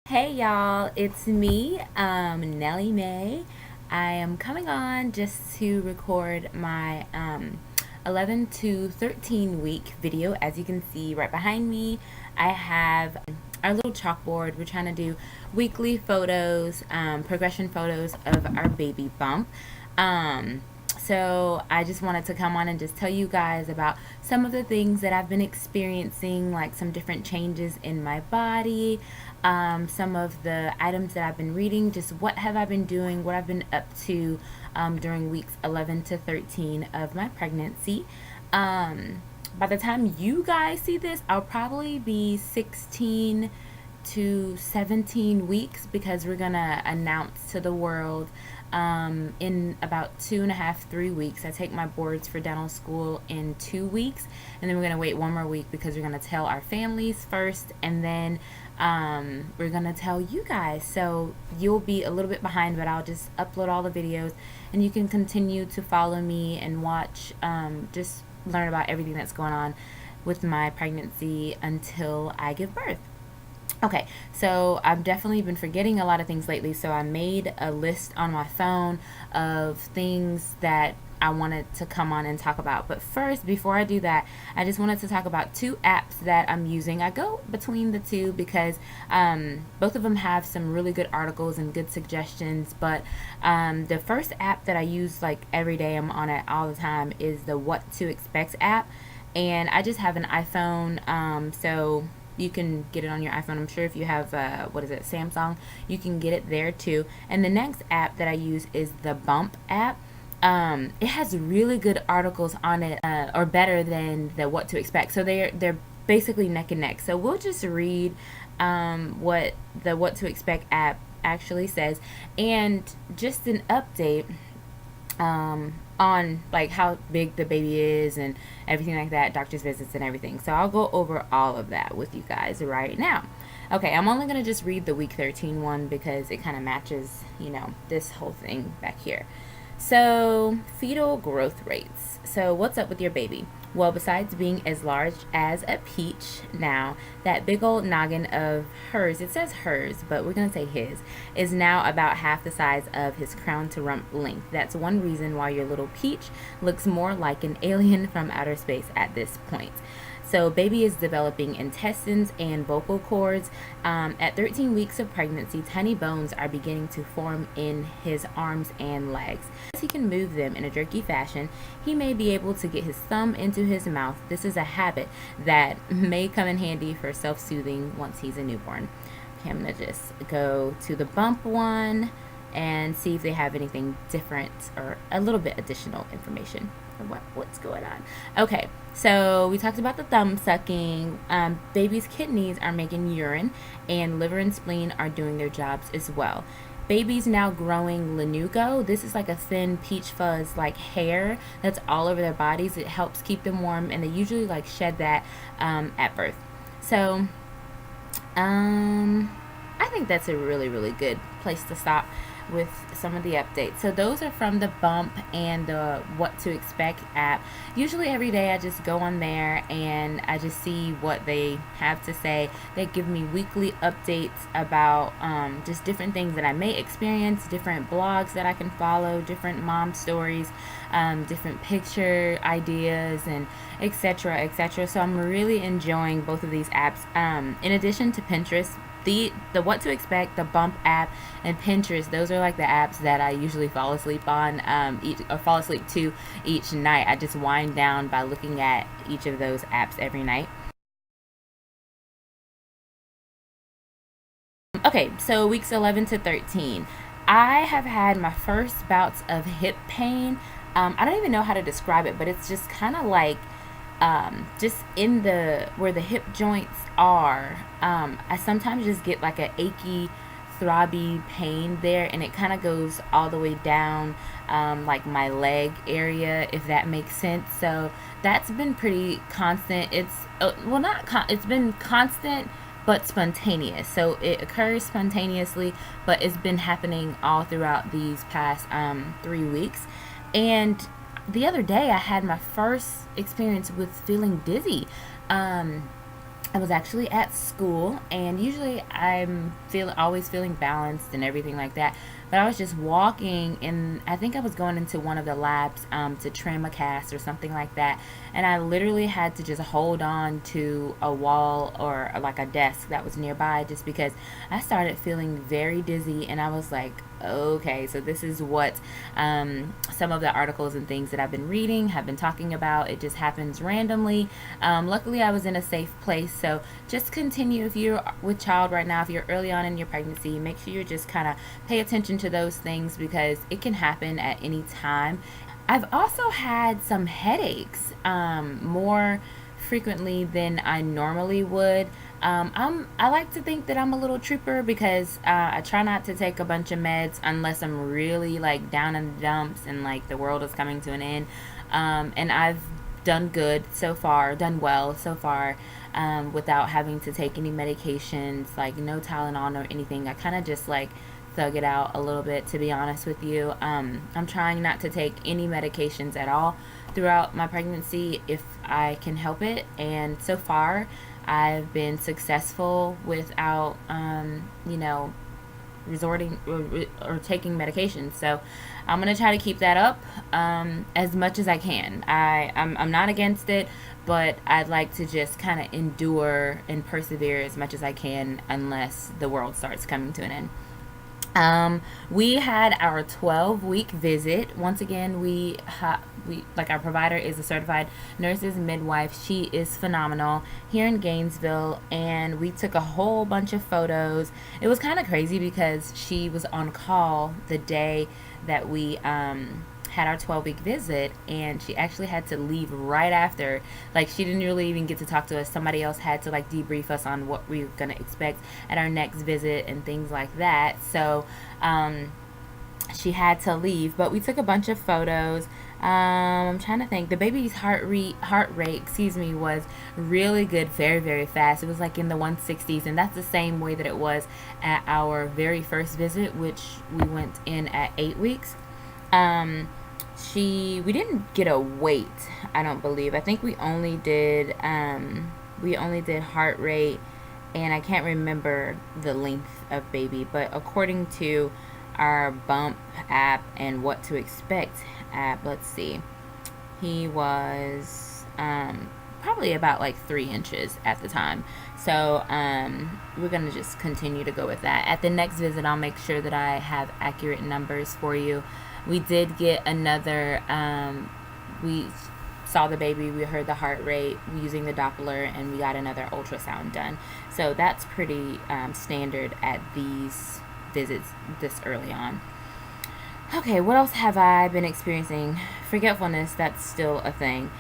Hey y'all, it's me, Nellie Mae. I am coming on just to record my 11 to 13 week video. As you can see right behind me, I have our little chalkboard. We're trying to do weekly photos, progression photos of our baby bump. Um, so I just wanted to come on and just tell you guys about some of the things that I've been experiencing, like some different changes in my body, some of the items that I've been reading, just what have I been doing, what I've been up to during weeks 11 to 13 of my pregnancy. By the time you guys see this, I'll probably be 16 to 17 weeks because we're gonna announce to the world in about 2.5, 3 weeks. I take my boards for dental school in 2 weeks, and then we're gonna wait one more week because we're gonna tell our families first, and then we're gonna tell you guys. So you'll be a little bit behind, but I'll just upload all the videos, and you can continue to follow me and watch, just learn about everything that's going on with my pregnancy until I give birth. Okay, so I've definitely been forgetting a lot of things lately, so I made a list on my phone of things that I wanted to come on and talk about. But first, before I do that, I just wanted to talk about two apps that I'm using. I go between the two because both of them have some really good articles and good suggestions. But the first app that I use like every day, I'm on it all the time, is the What to Expect app. And I just have an iPhone, so you can get it on your iPhone. I'm sure if you have what is it, Samsung, you can get it there too. And the next app that I use is the Bump app. It has really good articles on it, or better than the What to Expect. So they're basically neck and neck. So we'll just read what the What to Expect app actually says, and just an update on like how big the baby is and everything like that, doctor's visits and everything. So I'll go over all of that with you guys right now. Okay, I'm only going to just read the week 13 one because it kind of matches, this whole thing back here. So, fetal growth rates. So, what's up with your baby? Well, besides being as large as a peach now, that big old noggin of hers, it says hers, but we're going to say his, is now about half the size of his crown to rump length. That's one reason why your little peach looks more like an alien from outer space at this point. So, baby is developing intestines and vocal cords. At 13 weeks of pregnancy, tiny bones are beginning to form in his arms and legs. As he can move them in a jerky fashion, he may be able to get his thumb into his mouth. This is a habit that may come in handy for self soothing once he's a newborn. Okay, I'm going to just go to the bump one and see if they have anything different or a little bit additional information or what's going on. Okay, so we talked about the thumb sucking. Baby's kidneys are making urine, and liver and spleen are doing their jobs as well. Baby's now growing lanugo. This is like a thin peach fuzz like hair that's all over their bodies. It helps keep them warm, and they usually like shed that at birth. So I think that's a really, really good place to stop with some of the updates. So those are from the Bump and the What to Expect app. Usually every day I just go on there and I just see what they have to say. They give me weekly updates about just different things that I may experience, different blogs that I can follow, different mom stories, different picture ideas, and etc., etc. So I'm really enjoying both of these apps. In addition to Pinterest, the What to Expect, the Bump app, and Pinterest, those are like the apps that I usually fall asleep on, or fall asleep to each night. I just wind down by looking at each of those apps every night. Okay, so weeks 11 to 13. I have had my first bouts of hip pain. I don't even know how to describe it, but it's just kind of like just in the where the hip joints are. I sometimes just get like a achy, throbby pain there, and it kind of goes all the way down, like my leg area, if that makes sense. So that's been pretty constant. It's well, not it's been constant but spontaneous. So it occurs spontaneously, but it's been happening all throughout these past 3 weeks. And the other day, I had my first experience with feeling dizzy. I was actually at school, and usually I'm always feeling balanced and everything like that. But I was just walking, and I think I was going into one of the labs to trim a cast or something like that, and I literally had to just hold on to a wall or like a desk that was nearby, just because I started feeling very dizzy, and I was like, okay, so this is what some of the articles and things that I've been reading have been talking about. It just happens randomly. Luckily, I was in a safe place. So just continue, if you're with child right now, if you're early on in your pregnancy, make sure you just kind of pay attention to those things, because it can happen at any time. I've also had some headaches, more frequently than I normally would. I like to think that I'm a little trooper, because I try not to take a bunch of meds unless I'm really like down in the dumps and like the world is coming to an end. And I've done good so far, done well so far, without having to take any medications, like no Tylenol or anything. I kind of just like thug it out a little bit, to be honest with you. I'm trying not to take any medications at all throughout my pregnancy if I can help it, and so far I've been successful without, resorting or taking medication. So I'm gonna try to keep that up as much as I can. I'm not against it, but I'd like to just kind of endure and persevere as much as I can unless the world starts coming to an end. We had our 12-week visit. Once again, we like, our provider is a certified nurse's midwife. She is phenomenal here in Gainesville, and we took a whole bunch of photos. It was kind of crazy because she was on call the day that we had our 12-week visit, and she actually had to leave right after. Like, she didn't really even get to talk to us. Somebody else had to like debrief us on what we were going to expect at our next visit and things like that. So she had to leave, but we took a bunch of photos. I'm trying to think. The baby's heart rate, was really good, very, very fast. It was like in the 160s, and that's the same way that it was at our very first visit, which we went in at 8 weeks. We didn't get a weight, I don't believe. I think we only did heart rate, and I can't remember the length of baby, but according to our bump app and what to expect app, let's see, he was probably about like 3 inches at the time. So we're gonna just continue to go with that. At the next visit, I'll make sure that I have accurate numbers for you. We did get another, we saw the baby, we heard the heart rate using the Doppler, and we got another ultrasound done. So that's pretty standard at these visits this early on. Okay, what else have I been experiencing? Forgetfulness, that's still a thing.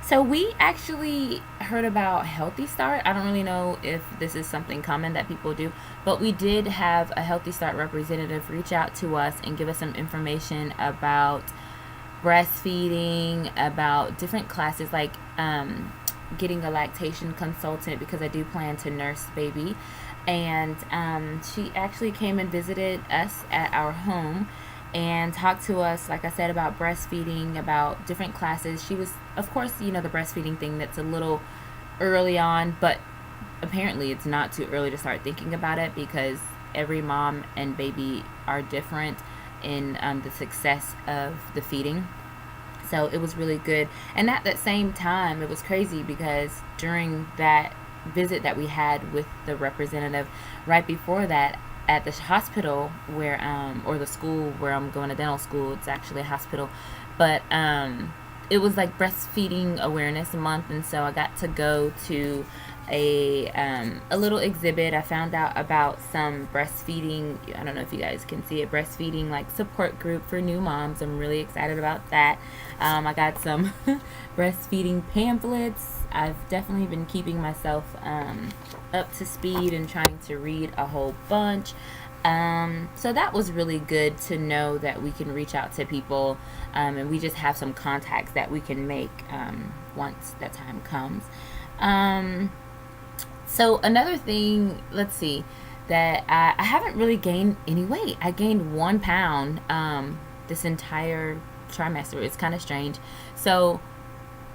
So we actually heard about Healthy Start. I don't really know if this is something common that people do, but we did have a Healthy Start representative reach out to us and give us some information about breastfeeding, about different classes, like getting a lactation consultant, because I do plan to nurse baby. And she actually came and visited us at our home and talked to us, like I said, about breastfeeding, about different classes. She was, of course, the breastfeeding thing, that's a little early on, but apparently it's not too early to start thinking about it, because every mom and baby are different in the success of the feeding. So it was really good. And at that same time, it was crazy, because during that visit that we had with the representative, right before that, at the hospital where or the school where I'm going to dental school, it's actually a hospital, but it was like Breastfeeding Awareness Month, and so I got to go to a little exhibit. I found out about some breastfeeding, I don't know if you guys can see it, breastfeeding like support group for new moms. I'm really excited about that. I got some breastfeeding pamphlets. I've definitely been keeping myself up to speed and trying to read a whole bunch. So that was really good to know that we can reach out to people, and we just have some contacts that we can make once that time comes. So another thing, let's see, that I haven't really gained any weight. I gained 1 pound this entire trimester. It's kind of strange. So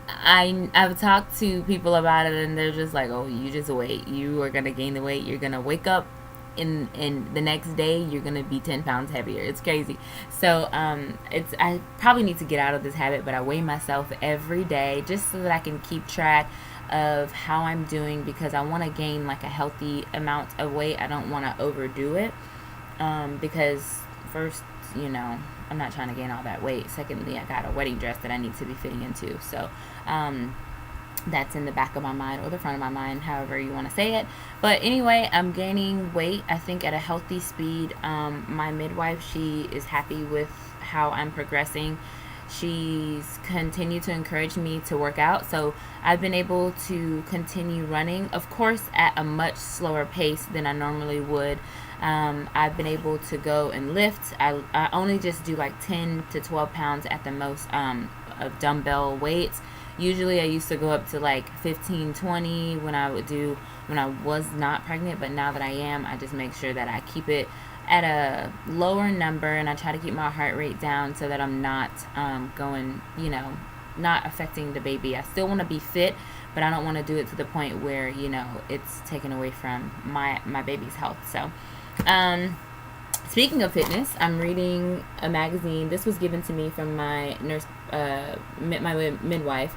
I've talked to people about it, and they're just like, "Oh, you just wait. You are gonna gain the weight. You're gonna wake up in the next day. You're gonna be 10 pounds heavier. It's crazy." So it's I probably need to get out of this habit, but I weigh myself every day just so that I can keep track of how I'm doing because I want to gain like a healthy amount of weight. I don't want to overdo it because first, I'm not trying to gain all that weight. Secondly, I got a wedding dress that I need to be fitting into. So, um, that's in the back of my mind or the front of my mind, however you want to say it. But anyway, I'm gaining weight, I think, at a healthy speed. My midwife, she is happy with how I'm progressing. She's continued to encourage me to work out, so I've been able to continue running, of course, at a much slower pace than I normally would. I've been able to go and lift. I only just do like 10 to 12 pounds at the most of dumbbell weights. Usually I used to go up to like 15, 20 when I was not pregnant, but now that I am, I just make sure that I keep it at a lower number and I try to keep my heart rate down so that I'm not going, not affecting the baby. I still want to be fit, but I don't want to do it to the point where, it's taken away from my baby's health. So, um, speaking of fitness, I'm reading a magazine. This was given to me from my nurse, my midwife.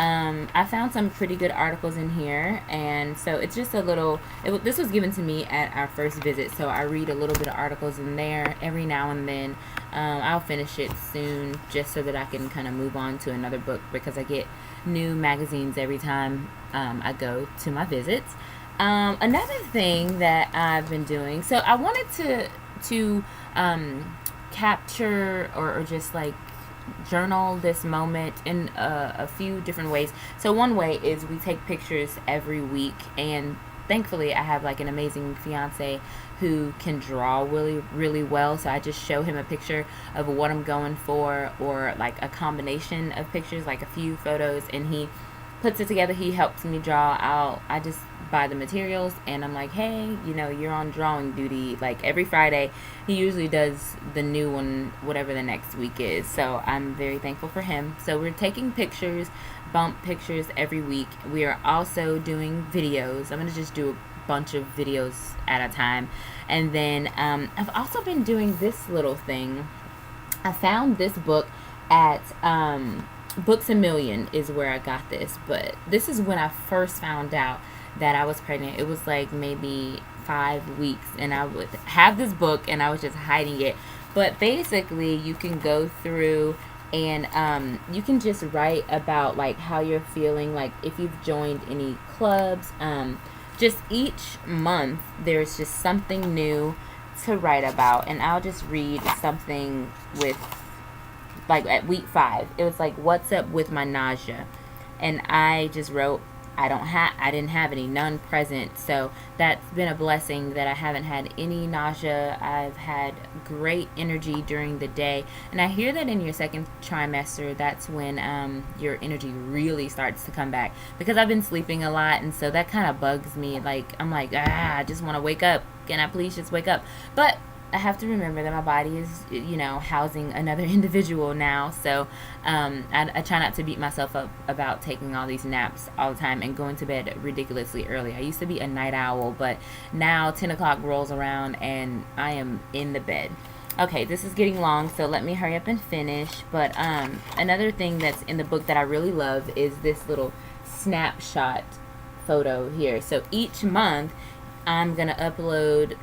I found some pretty good articles in here, and so it's just a little. This was given to me at our first visit, so I read a little bit of articles in there every now and then. I'll finish it soon, just so that I can kind of move on to another book because I get new magazines every time I go to my visits. Another thing that I've been doing, so I wanted to capture or just like journal this moment in a few different ways. So one way is we take pictures every week, and thankfully I have like an amazing fiance who can draw really really well, so I just show him a picture of what I'm going for or like a combination of pictures, like a few photos, and he puts it together. He helps me draw. I just buy the materials and I'm like, hey, you're on drawing duty. Like every Friday, he usually does the new one, whatever the next week is. So I'm very thankful for him. So we're taking pictures, bump pictures every week. We are also doing videos. I'm gonna just do a bunch of videos at a time, and then I've also been doing this little thing. I found this book at Books a Million is where I got this, but this is when I first found out that I was pregnant. It was like maybe 5 weeks, and I would have this book and I was just hiding it. But basically, you can go through and you can just write about like how you're feeling, like if you've joined any clubs. Just each month, there's just something new to write about, and I'll just read something with like at week 5 it was like, what's up with my nausea, and I just wrote, I didn't have any, none present. So that's been a blessing that I haven't had any nausea. I've had great energy during the day, and I hear that in your second trimester, that's when your energy really starts to come back, because I've been sleeping a lot, and so that kind of bugs me. Like I'm like, I just want to wake up. Can I please just wake up? But I have to remember that my body is, housing another individual now. So I try not to beat myself up about taking all these naps all the time and going to bed ridiculously early. I used to be a night owl, but now 10 o'clock rolls around and I am in the bed. Okay, this is getting long, so let me hurry up and finish. But another thing that's in the book that I really love is this little snapshot photo here. So each month I'm gonna upload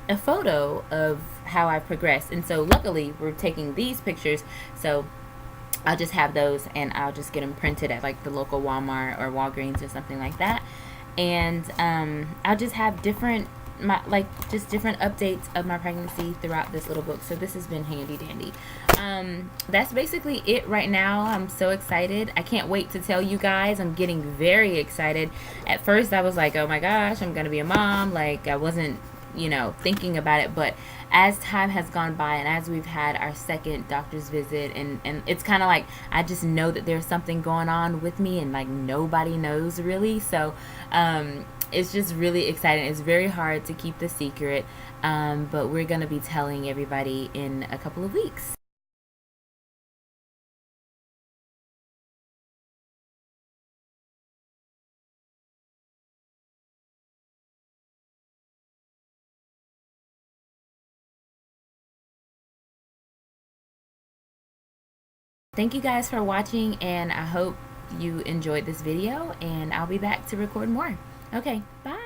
a photo of how I progressed, and so luckily we're taking these pictures. So I'll just have those, and I'll just get them printed at like the local Walmart or Walgreens or something like that, and I'll just have different updates of my pregnancy throughout this little book. So this has been handy dandy. That's basically it right now. I'm so excited. I can't wait to tell you guys. I'm getting very excited. At first I was like, oh my gosh, I'm gonna be a mom. Like I wasn't thinking about it, but as time has gone by and as we've had our second doctor's visit, and it's kind of like I just know that there's something going on with me, and like nobody knows really. So it's just really exciting. It's very hard to keep the secret, but we're gonna be telling everybody in a couple of weeks. thank you guys for watching, and I hope you enjoyed this video, and I'll be back to record more. Okay, bye.